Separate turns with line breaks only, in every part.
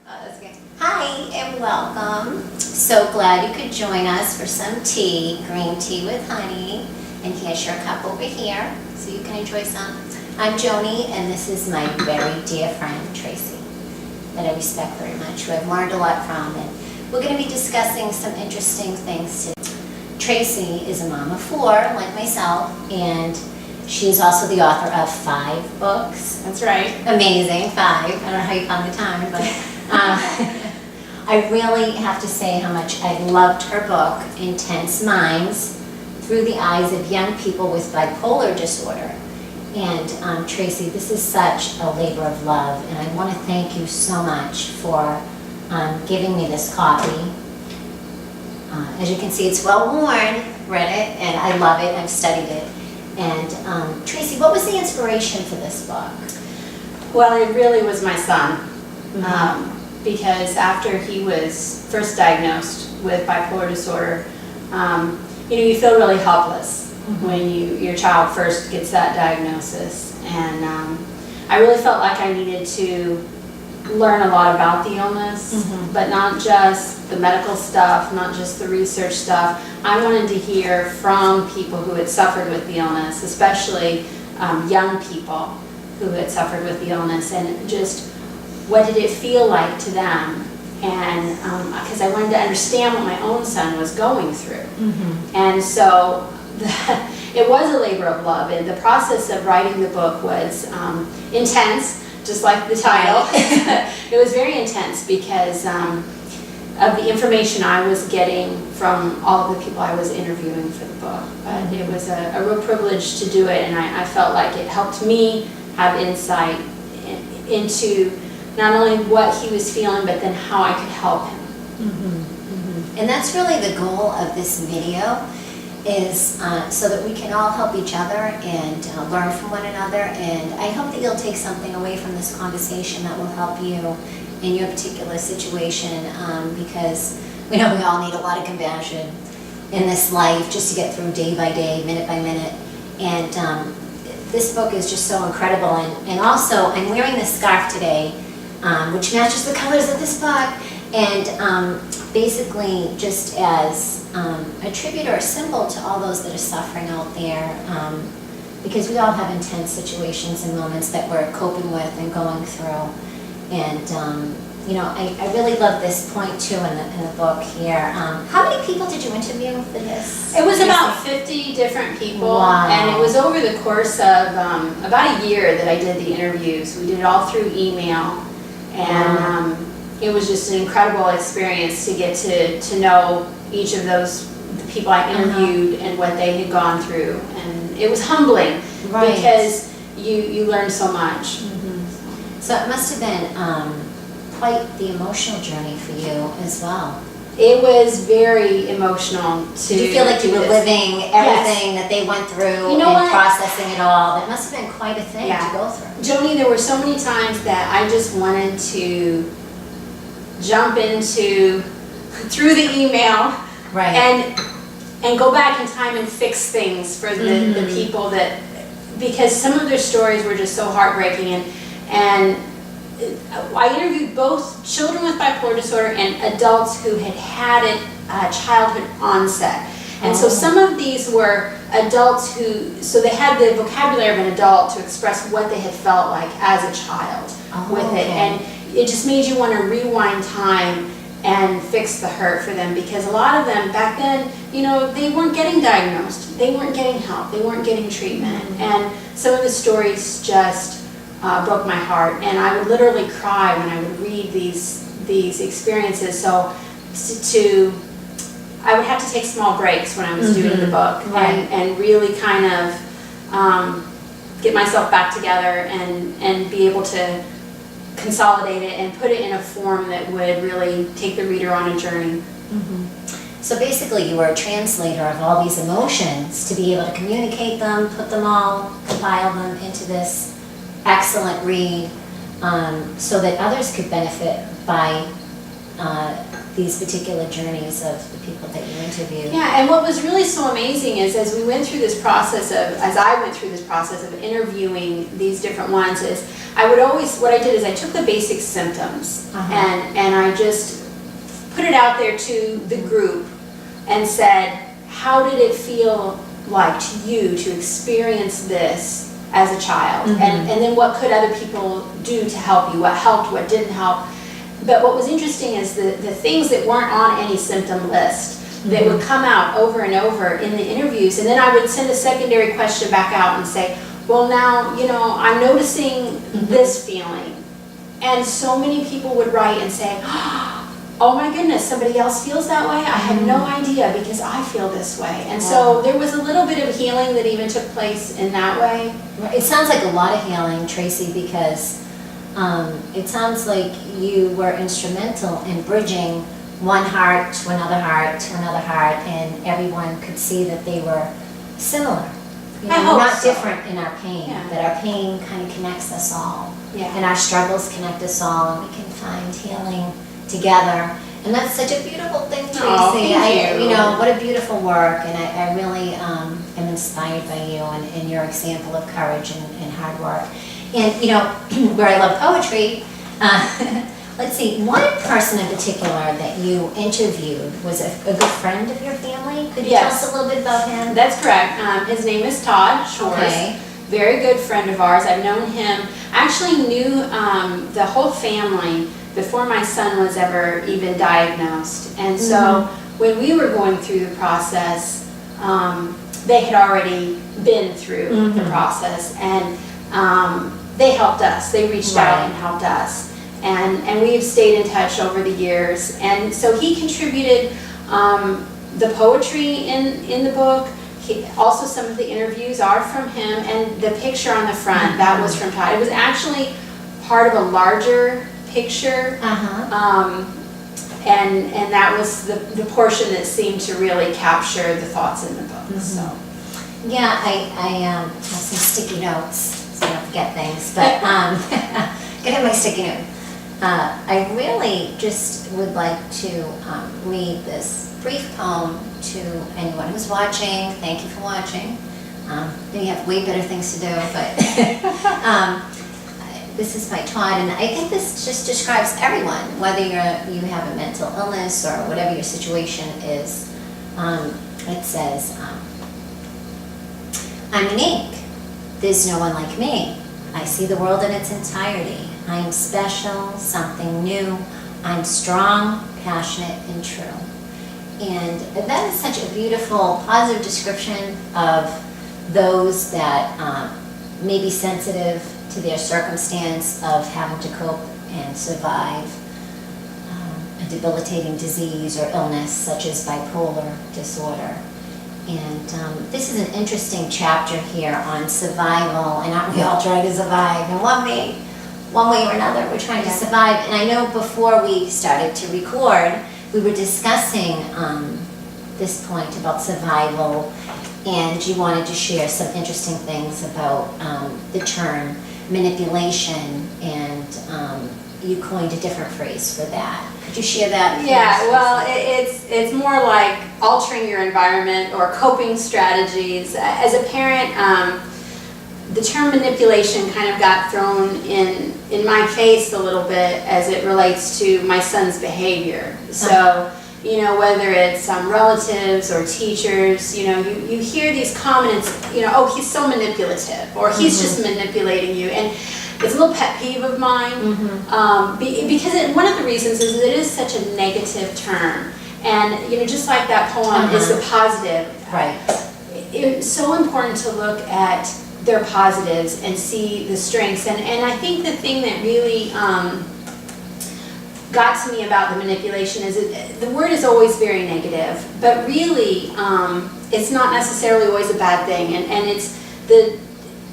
That's good. Hi and welcome. So glad you could join us for some tea, green tea with honey. And here's your cup over here so you can enjoy some. I'm Joni and this is my very dear friend Tracy that I respect very much, who I've learned a lot from. And we're going to be discussing some interesting things today. Tracy is a mom of 4 like myself, and she's also the author of 5 books.
That's right.
Amazing, 5. I don't know how you found the time, but I really have to say how much I loved her book, Intense Minds, Through the Eyes of Young People with Bipolar Disorder. And Tracy, this is such a labor of love, and I want to thank you so much for giving me this copy. As you can see, it's well worn, read it, and I love it, I've studied it. And Tracy, what was the inspiration for this book?
Well, it really was my son, because after he was first diagnosed with bipolar disorder, you feel really helpless when your child first gets that diagnosis. And I really felt like I needed to learn a lot about the illness, but not just the medical stuff, not just the research stuff. I wanted to hear from people who had suffered with the illness, especially young people who had suffered with the illness, and just what did it feel like to them. And because I wanted to understand what my own son was going through. And so it was a labor of love, and the process of writing the book was intense, just like the title. It was very intense because of the information I was getting from all of the people I was interviewing for the book. But it was a real privilege to do it, and I felt like it helped me have insight into not only what he was feeling, but then how I could help him.
And that's really the goal of this video, is so that we can all help each other and learn from one another. And I hope that you'll take something away from this conversation that will help you in your particular situation, because we know we all need a lot of compassion in this life just to get through day by day, minute by minute. And this book is just so incredible. And also, I'm wearing this scarf today, which matches the colors of this book. And basically, just as a tribute or a symbol to all those that are suffering out there, because we all have intense situations and moments that we're coping with and going through. And I really love this point too in the book here. How many people did you interview for this?
It was about 50 different people.
Wow.
And it was over the course of about a year that I did the interviews. We did it all through email, and it was just an incredible experience to get to know each of the people I interviewed and what they had gone through. And it was humbling, because you learn so much.
So it must have been quite the emotional journey for you as well.
It was very emotional.
Did you feel like you were living everything that they went through, processing it all? That must have been quite a thing to go through.
Joni, there were so many times that I just wanted to jump through the email and go back in time and fix things for the people that, because some of their stories were just so heartbreaking. And I interviewed both children with bipolar disorder and adults who had it childhood onset. And so some of these were adults so they had the vocabulary of an adult to express what they had felt like as a child with it. And it just made you want to rewind time and fix the hurt for them, because a lot of them back then, they weren't getting diagnosed, they weren't getting help, they weren't getting treatment. And some of the stories just broke my heart, and I would literally cry when I would read these experiences. So I would have to take small breaks when I was doing the book, and really kind of get myself back together and be able to consolidate it and put it in a form that would really take the reader on a journey.
So basically you were a translator of all these emotions to be able to communicate them, put them all, compile them into this excellent read, so that others could benefit by these particular journeys of the people that you interview.
Yeah, and what was really so amazing is as I went through this process of interviewing these different ones is what I did is I took the basic symptoms and I just put it out there to the group and said, how did it feel like to you to experience this as a child? And then what could other people do to help you? What helped, what didn't help? But what was interesting is the things that weren't on any symptom list that would come out over and over in the interviews. And then I would send a secondary question back out and say, well, now, I'm noticing this feeling. And so many people would write and say, oh my goodness, somebody else feels that way? I had no idea because I feel this way. And so there was a little bit of healing that even took place in that way.
It sounds like a lot of healing, Tracy, because it sounds like you were instrumental in bridging one heart to another heart to another heart, and everyone could see that they were similar. We're not different in our pain, that our pain kind of connects us all, and our struggles connect us all, and we can find healing together. And that's such a beautiful thing, Tracy.
Thank you.
What a beautiful work, and I really am inspired by you and your example of courage and hard work. And where I love poetry, let's see, one person in particular that you interviewed was a good friend of your family. Could you tell us a little bit about him?
That's correct. His name is Todd Shores.
Okay.
Very good friend of ours. I've known him, actually knew the whole family before my son was ever even diagnosed. And so when we were going through the process, they had already been through the process, and they helped us. They reached out and helped us. And we've stayed in touch over the years. And so he contributed the poetry in the book. Also, some of the interviews are from him, and the picture on the front, that was from Todd. It was actually part of a larger picture, and that was the portion that seemed to really capture the thoughts in the book. So.
Yeah, I have some sticky notes, so I don't forget things, but get in my sticky note. I really just would like to read this brief poem to anyone who's watching. Thank you for watching. You have way better things to do, but this is by Todd, and I think this just describes everyone, whether you have a mental illness or whatever your situation is. It says, I'm unique. There's no one like me. I see the world in its entirety. I am special, something new. I'm strong, passionate, and true. And that is such a beautiful, positive description of those that may be sensitive to their circumstance of having to cope and survive a debilitating disease or illness such as bipolar disorder. And this is an interesting chapter here on survival, and aren't we all trying to survive in one way or another? We're trying to survive. And I know before we started to record, we were discussing this point about survival, and you wanted to share some interesting things about the term manipulation, and you coined a different phrase for that. Could you share that?
Yeah, well, it's more like altering your environment or coping strategies. As a parent, the term manipulation kind of got thrown in my face a little bit as it relates to my son's behavior. So, whether it's relatives or teachers, you hear these comments, oh, he's so manipulative, or he's just manipulating you. And it's a little pet peeve of mine, because one of the reasons is that it is such a negative term. And, just like that poem is the positive.
Right.
It's so important to look at their positives and see the strengths. And I think the thing that really got to me about the manipulation is that the word is always very negative, but really it's not necessarily always a bad thing. And it's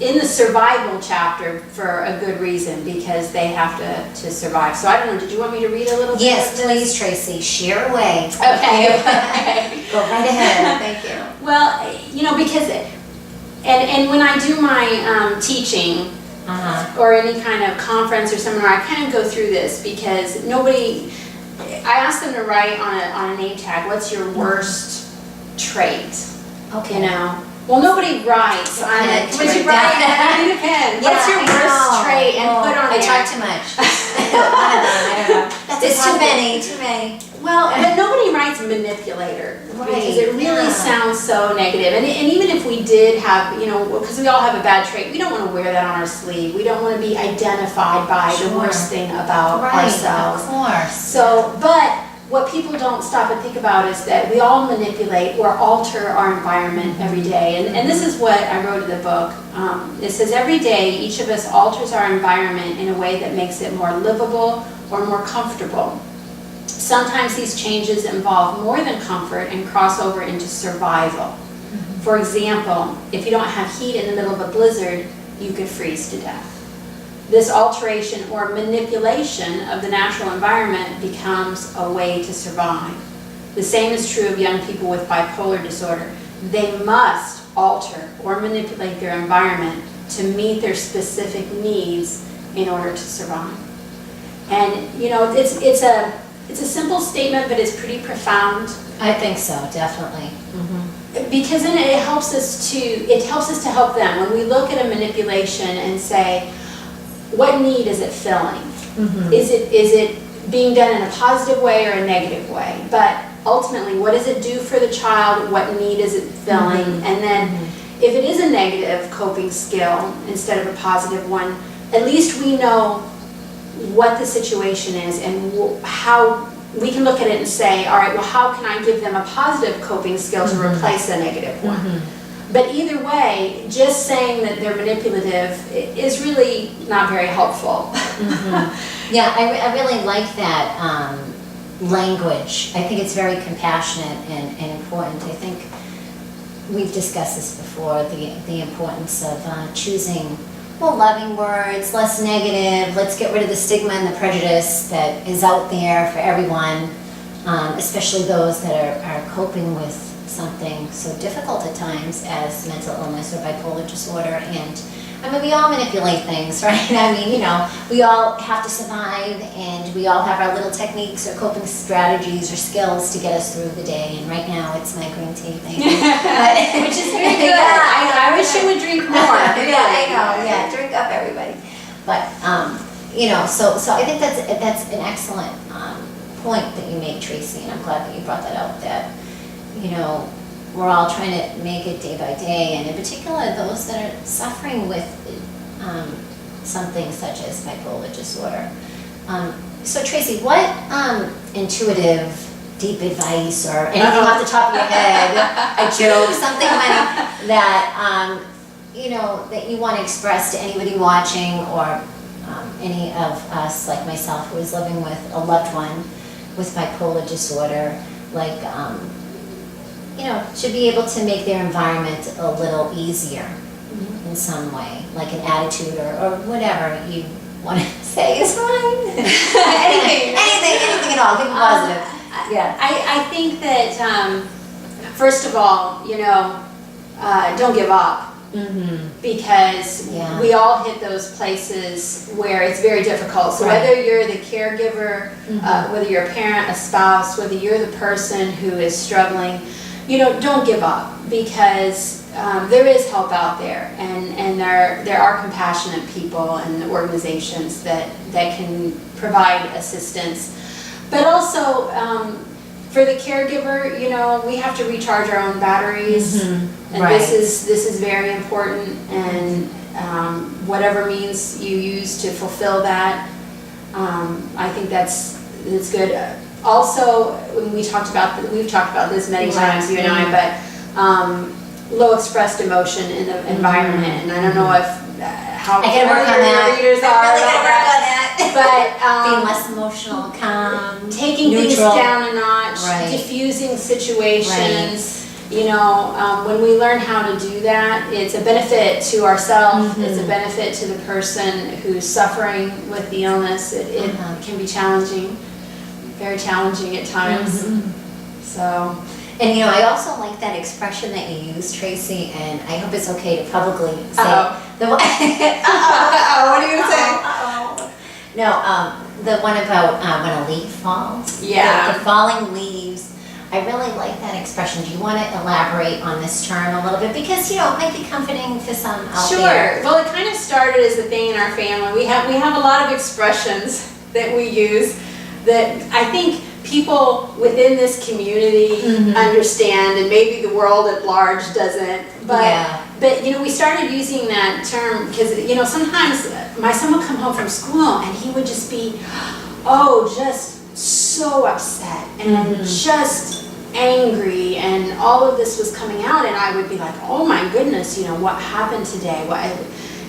in the survival chapter for a good reason, because they have to survive. So I don't know, did you want me to read a little bit?
Yes, please, Tracy. Share away.
Okay.
Go right ahead. Thank you.
Well, because, and when I do my teaching, or any kind of conference or seminar, I kind of go through this, because I asked them to write on a name tag, what's your worst trait?
Okay.
You know? Well, nobody writes on it. Would you write? I need a pen. What's your worst trait? And put on
I
there.
talk too much. One of them, I don't know. It's too many.
Well, but nobody writes manipulator because it really sounds so negative. And even if we did have, you know, because we all have a bad trait, we don't want to wear that on our sleeve. We don't want to be identified by the worst thing about ourselves.
Of course.
So, but what people don't stop and think about is that we all manipulate or alter our environment every day. And this is what I wrote in the book. It says every day each of us alters our environment in a way that makes it more livable or more comfortable. Sometimes these changes involve more than comfort and cross over into survival. For example, if you don't have heat in the middle of a blizzard, you could freeze to death. This alteration or manipulation of the natural environment becomes a way to survive. The same is true of young people with bipolar disorder. They must alter or manipulate their environment to meet their specific needs in order to survive. And you know, it's a simple statement, but it's pretty profound.
I think so, definitely.
Because then it helps us to help them. When we look at a manipulation and say, what need is it filling? Is it being done in a positive way or a negative way? But ultimately, what does it do for the child? What need is it filling? And then if it is a negative coping skill instead of a positive one, at least we know what the situation is and how we can look at it and say, all right, well, how can I give them a positive coping skill to replace a negative one? But either way, just saying that they're manipulative is really not very helpful.
Yeah, I really like that language. I think it's very compassionate and important. I think we've discussed this before, the importance of choosing more loving words, less negative. Let's get rid of the stigma and the prejudice that is out there for everyone, especially those that are coping with something so difficult at times as mental illness or bipolar disorder. And I mean, we all manipulate things, right? I mean, you know, we all have to survive, and we all have our little techniques or coping strategies or skills to get us through the day. And right now, it's my green tea thing,
Which is very good. I wish you would drink more.
Yeah, I know. Yeah, drink up, everybody. But you know, so I think that's an excellent point that you make, Tracy, and I'm glad that you brought that out. That, you know, we're all trying to make it day by day, and in particular those that are suffering with something such as bipolar disorder. So Tracy, what intuitive, deep advice or anything off the top of your head, a joke, something funny that you know, that you want to express to anybody watching, or any of us like myself who is living with a loved one with bipolar disorder, like you know, should be able to make their environment a little easier in some way, like an attitude or whatever you want to say is fine. anything at all, keep it positive. Yeah.
I think that, first of all, you know, don't give up. Because we all hit those places where it's very difficult. So whether you're the caregiver, whether you're a parent, a spouse, whether you're the person who is struggling, you know, don't give up, because there is help out there, and there are compassionate people and organizations that can provide assistance. But also, for the caregiver, you know, we have to recharge our own batteries, and this is very important. And whatever means you use to fulfill that, I think that's good. Also, when we've talked about this many times, you and I, but low expressed emotion in the environment, and I don't know if how
I gotta work on that.
Readers are.
I really gotta work on that.
But
being less emotional, calm,
taking things down a notch, diffusing situations. You know, when we learn how to do that, it's a benefit to ourselves. It's a benefit to the person who's suffering with the illness. It can be challenging, very challenging at times. So.
And you know, I also like that expression that you use, Tracy, and I hope it's okay to publicly say the way.
What are you going to say?
No, the one about when a leaf falls.
Yeah.
The falling leaves. I really like that expression. Do you want to elaborate on this term a little bit? Because, it might be comforting to some out there.
Sure. Well, it kind of started as a thing in our family. We have a lot of expressions that we use that I think people within this community understand, and maybe the world at large doesn't. But we started using that term because sometimes my son would come home from school and he would just be, just so upset and just angry, and all of this was coming out, and I would be like, oh my goodness, what happened today?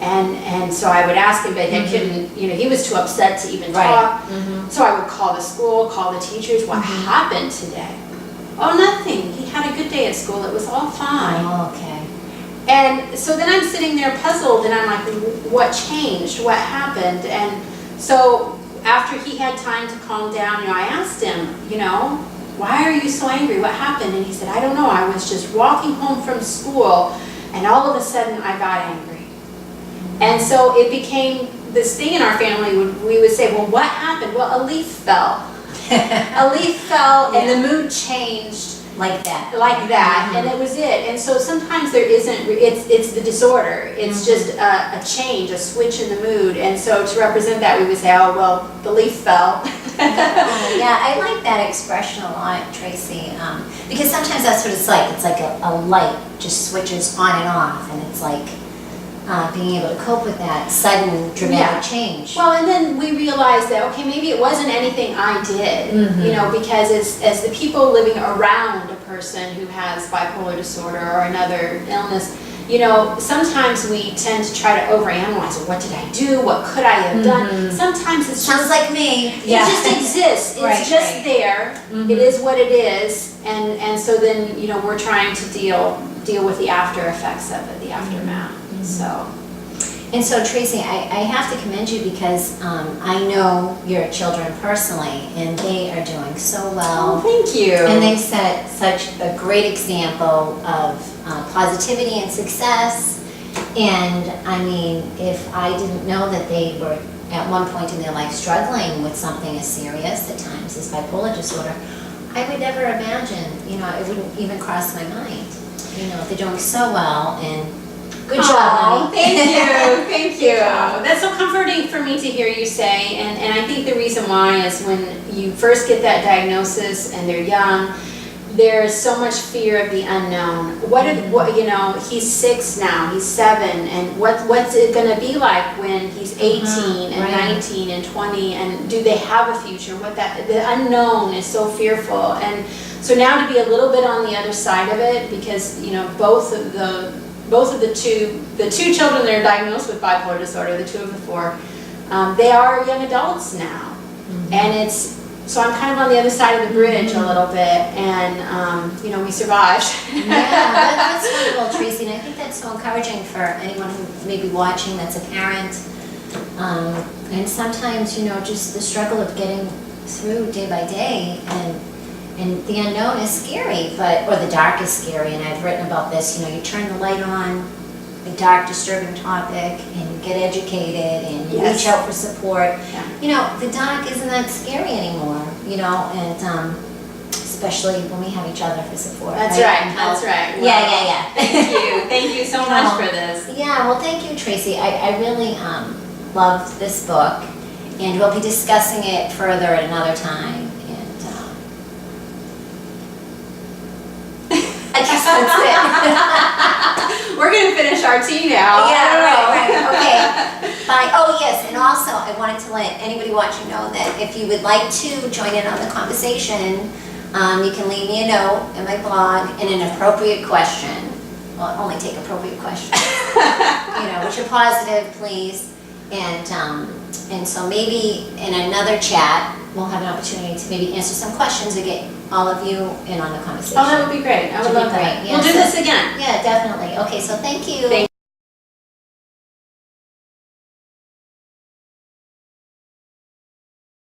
And so I would ask him, but I couldn't, he was too upset to even talk. So I would call the school, call the teachers, what happened today? Oh, nothing. He had a good day at school. It was all fine.
Oh, okay.
And so then I'm sitting there puzzled, and I'm like, what changed? What happened? And so after he had time to calm down, I asked him, why are you so angry? What happened? And he said, I don't know. I was just walking home from school, and all of a sudden I got angry. And so it became this thing in our family. We would say, well, what happened? Well, a leaf fell. A leaf fell, and the mood changed.
Like that.
And it was it. And so sometimes there isn't, it's the disorder. It's just a change, a switch in the mood. And so to represent that, we would say, oh, well, the leaf fell.
Yeah, I like that expression a lot, Tracy, because sometimes that's what it's like. It's like a light just switches on and off, and it's like being able to cope with that sudden dramatic change.
Well, and then we realized that, okay, maybe it wasn't anything I did, because as the people living around a person who has bipolar disorder or another illness, sometimes we tend to try to overanalyze, what did I do? What could I have done? Sometimes it's
sounds like me.
It just exists. It's just there. It is what it is. And so then, we're trying to deal with the after effects of it, the aftermath.
And so Tracy, I have to commend you because I know your children personally, and they are doing so well.
Oh, thank you.
And they set such a great example of positivity and success. And I mean, if I didn't know that they were at one point in their life struggling with something as serious at times as bipolar disorder, I would never imagine, it wouldn't even cross my mind. They're doing so well, and good job, honey.
Thank you. That's so comforting for me to hear you say, and I think the reason why is when you first get that diagnosis and they're young, there's so much fear of the unknown. He's 6 now, he's 7, and what's it going to be like when he's 18 and 19 and 20, and do they have a future? The unknown is so fearful, and so now to be a little bit on the other side of it, because both of the two children that are diagnosed with bipolar disorder, the 2 of the 4, they are young adults now, and so I'm kind of on the other side of the bridge a little bit, and we survived.
That's wonderful, Tracy, and I think that's so encouraging for anyone who may be watching that's a parent, and sometimes just the struggle of getting through day by day, and the unknown is scary, or the dark is scary, and I've written about this. You turn the light on a dark, disturbing topic, and you get educated, and you reach out for support. The dark isn't that scary anymore, and especially when we have each other for support.
That's right. Well,
yeah.
Thank you so much for this.
Yeah, well, thank you, Tracy. I really loved this book, and we'll be discussing it further at another time. I guess that's it.
We're going to finish our tea now.
Yeah, right. Okay. Bye. Oh, yes, and also I wanted to let anybody watching know that if you would like to join in on the conversation, you can leave me a note in my blog and an appropriate question. Well, only take appropriate questions. Which are positive, please. And so maybe in another chat, we'll have an opportunity to maybe answer some questions or get all of you in on the conversation.
Oh, that would be great. I would love that.
Yeah,
we'll do this again.
Yeah, definitely. Okay, so thank you.